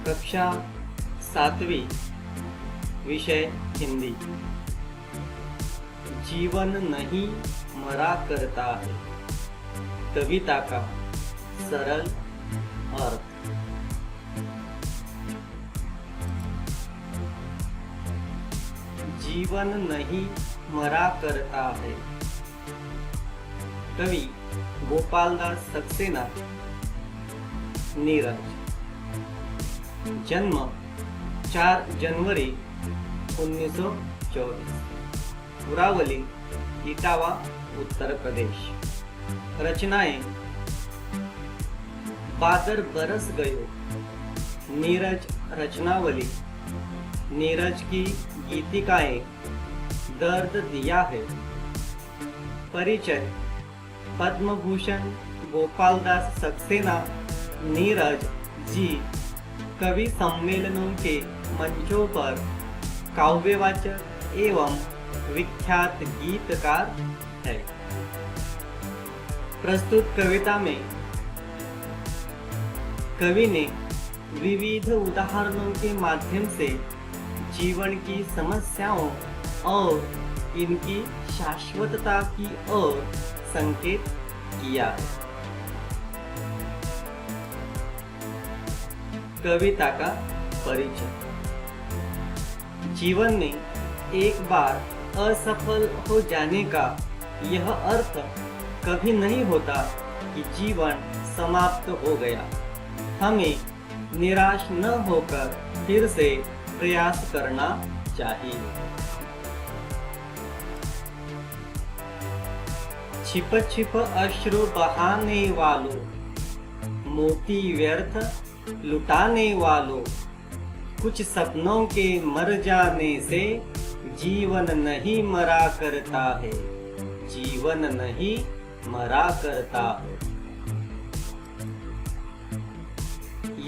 कक्षा 7वीं, विषय हिंदी। जीवन नहीं मरा करता है, कविता का सरल अर्थ। जीवन नहीं मरा करता है। कवि गोपालदास सक्सेना, नीरज। जन्म 4 जनवरी 1924, पुरावली, इटावा, उत्तर प्रदेश। रचनाएं: बादर बरस गयो, नीरज रचनावली, नीरज की गीतिकाएं, दर्द दिया है। परिचय: पद्म भूषण गोपालदास सक्सेना नीरज जी कवि सम्मेलनों के मंचों पर काव्यवाचक एवं विख्यात गीतकार है। प्रस्तुत कविता में कवि ने विविध उदाहरणों के माध्यम से जीवन की समस्याओं और इनकी शाश्वतता की ओर संकेत किया है। कविता का परिचय: जीवन में एक बार असफल हो जाने का यह अर्थ कभी नहीं होता कि जीवन समाप्त हो गया। हमें निराश न होकर फिर से प्रयास करना चाहिए। छिप छिप अश्रु बहाने वालों, मोती व्यर्थ लुटाने वालों, कुछ सपनों के मर जाने से जीवन नहीं मरा करता है, जीवन नहीं मरा करता है।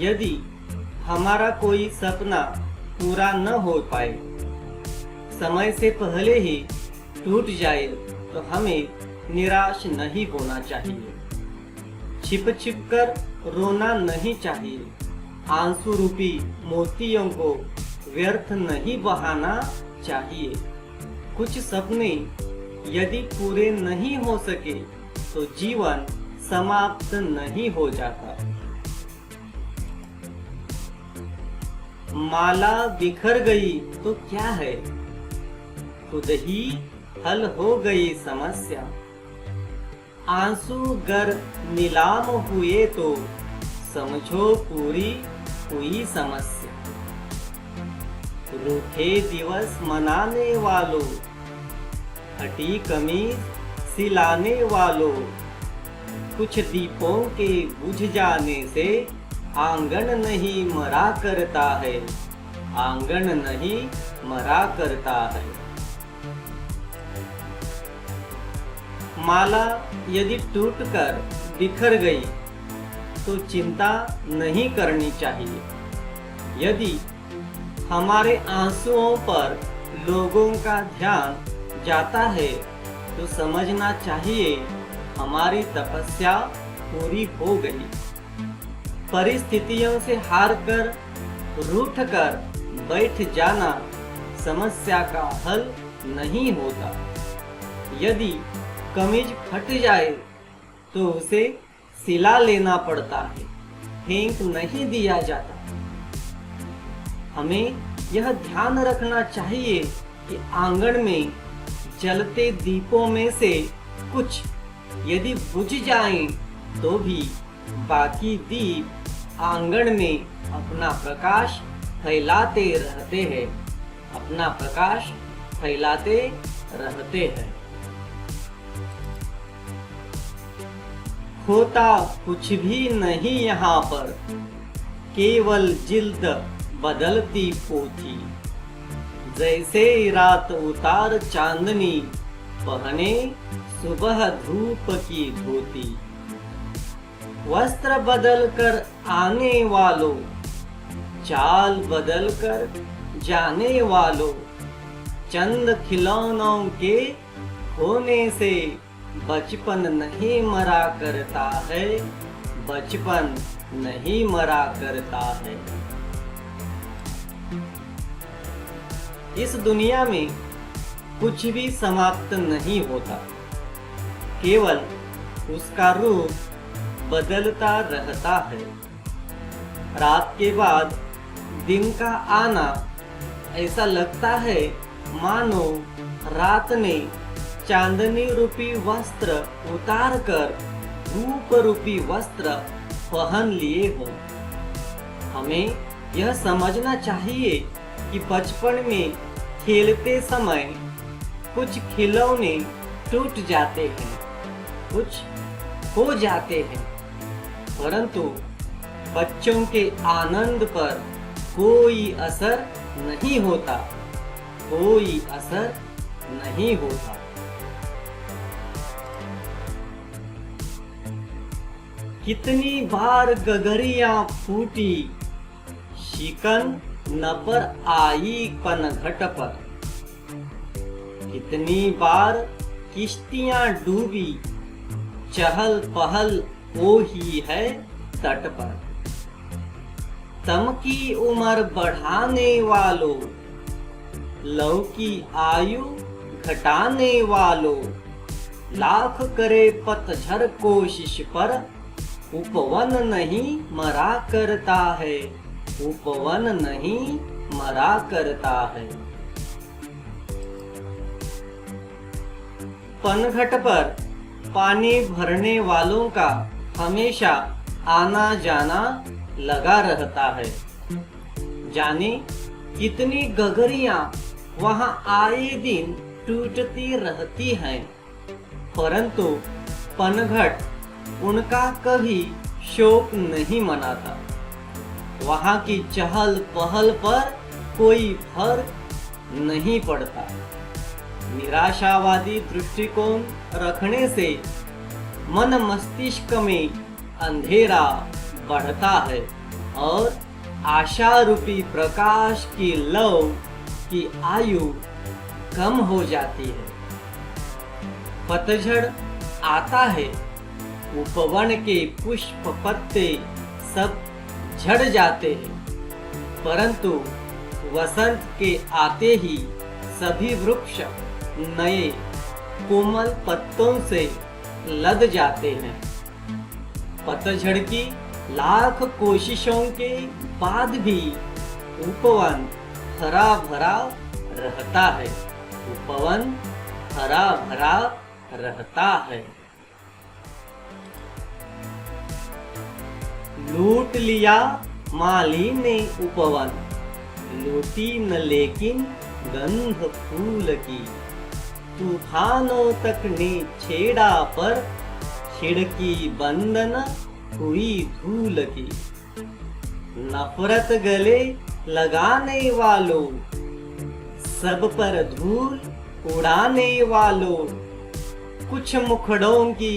यदि हमारा कोई सपना पूरा न हो पाए, समय से पहले ही टूट जाए, तो हमें निराश नहीं होना चाहिए। छिप छिप कर रोना नहीं चाहिए। आंसू रूपी मोतियों को व्यर्थ नहीं बहाना चाहिए। कुछ सपने यदि पूरे नहीं हो सके तो जीवन समाप्त नहीं हो जाता। माला बिखर गई तो क्या है, खुद ही हल हो गई समस्या। आंसू गर नीलाम हुए तो समझो पूरी हुई समस्या। रूठे दिवस मनाने वालों, हटी कमीज सिलाने वालों, कुछ दीपों के बुझ जाने से आंगन नहीं मरा करता है, आंगन नहीं मरा करता है। माला यदि टूटकर बिखर गई तो चिंता नहीं करनी चाहिए। यदि हमारे आंसुओं पर लोगों का ध्यान जाता है तो समझना चाहिए हमारी तपस्या पूरी हो गई। परिस्थितियों से हार कर रूठ कर बैठ जाना समस्या का हल नहीं होता। यदि कमीज फट जाए तो उसे सिला लेना पड़ता है, फेंक नहीं दिया जाता। हमें यह ध्यान रखना चाहिए कि आंगन में जलते दीपों में से कुछ यदि बुझ जाएं तो भी बाकी दीप आंगन में अपना प्रकाश फैलाते रहते हैं, अपना प्रकाश फैलाते रहते हैं। होता कुछ भी नहीं यहाँ पर, केवल जिल्द बदलती पोथी। जैसे रात उतार चांदनी, पहने सुबह धूप की धोती। वस्त्र बदल कर आने वालों, चाल बदल कर जाने वालों, चंद खिलौनों के होने से बचपन नहीं मरा करता है, बचपन नहीं मरा करता है। इस दुनिया में कुछ भी समाप्त नहीं होता, केवल उसका रूप बदलता रहता है। रात के बाद दिन का आना ऐसा लगता है मानो रात ने चांदनी रूपी वस्त्र उतार कर रूप रूपी वस्त्र पहन लिए हों। हमें यह समझना चाहिए कि बचपन में खेलते समय कुछ खिलौने टूट जाते हैं, कुछ खो जाते हैं, परंतु बच्चों के आनंद पर कोई असर नहीं होता, कोई असर नहीं होता। कितनी बार गगरियां फूटी, शिकन न पर आई पनघट पर। कितनी बार किश्तियां डूबी, चहल पहल हो ही है तट पर। तम की उम्र बढ़ाने वालों, लव की आयु घटाने वालों, लाख करे पतझड़ कोशिश पर उपवन नहीं मरा करता है, उपवन नहीं मरा करता है। पनघट पर पानी भरने वालों का हमेशा आना जाना लगा रहता है। जाने कितनी गगरियां वहां आए दिन टूटती रहती हैं, परंतु पनघट उनका कभी शोक नहीं मनाता। वहां की चहल पहल पर कोई फर्क नहीं पड़ता। निराशावादी दृष्टिकोण रखने से मन मस्तिष्क में अंधेरा बढ़ता है और आशा रूपी प्रकाश की लौ की आयु कम हो जाती है। पतझड़ आता है, उपवन के पुष्प पत्ते सब झड़ जाते हैं, परंतु वसंत के आते ही सभी वृक्ष नए कोमल पत्तों से लद जाते हैं। पतझड़ की लाख कोशिशों के बाद भी उपवन हरा भरा रहता है, उपवन हरा भरा रहता है। लूट लिया माली ने उपवन, लूटी न लेकिन गंध फूल की। तूफानों तक ने छेड़ा पर खिड़की बंद न हुई धूल की। नफरत गले लगाने वालों, सब पर धूल उड़ाने वालों, कुछ मुखड़ों की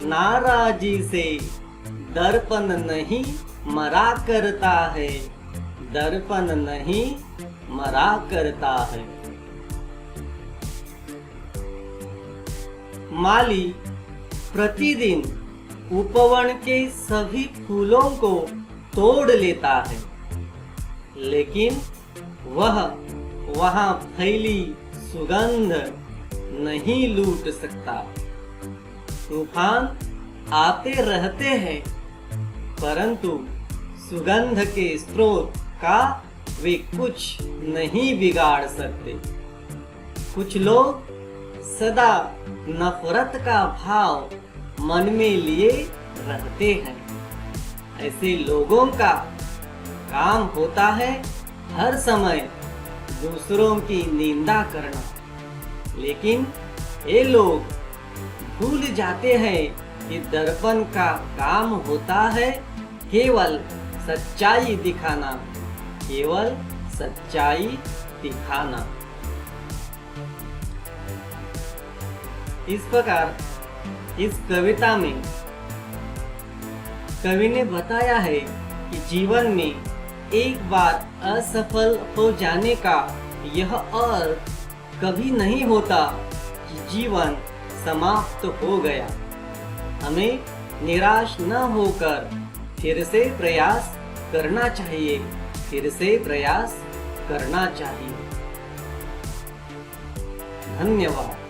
नाराजी से दर्पण नहीं मरा करता है, दर्पण नहीं मरा करता है। माली प्रतिदिन उपवन के सभी फूलों को तोड़ लेता है, लेकिन वह वहां फैली सुगंध नहीं लूट सकता। तूफान आते रहते हैं, परंतु सुगंध के स्रोत का वे कुछ नहीं बिगाड़ सकते। कुछ लोग सदा नफरत का भाव मन में लिए रहते हैं। ऐसे लोगों का काम होता है हर समय दूसरों की निंदा करना, लेकिन ये लोग भूल जाते हैं कि दर्पण का काम होता है केवल सच्चाई दिखाना, केवल सच्चाई दिखाना। इस प्रकार इस कविता में कवि ने बताया है कि जीवन में एक बार असफल हो जाने का यह अर्थ कभी नहीं होता कि जीवन समाप्त हो गया। हमें निराश न होकर फिर से प्रयास करना चाहिए, फिर से प्रयास करना चाहिए। धन्यवाद।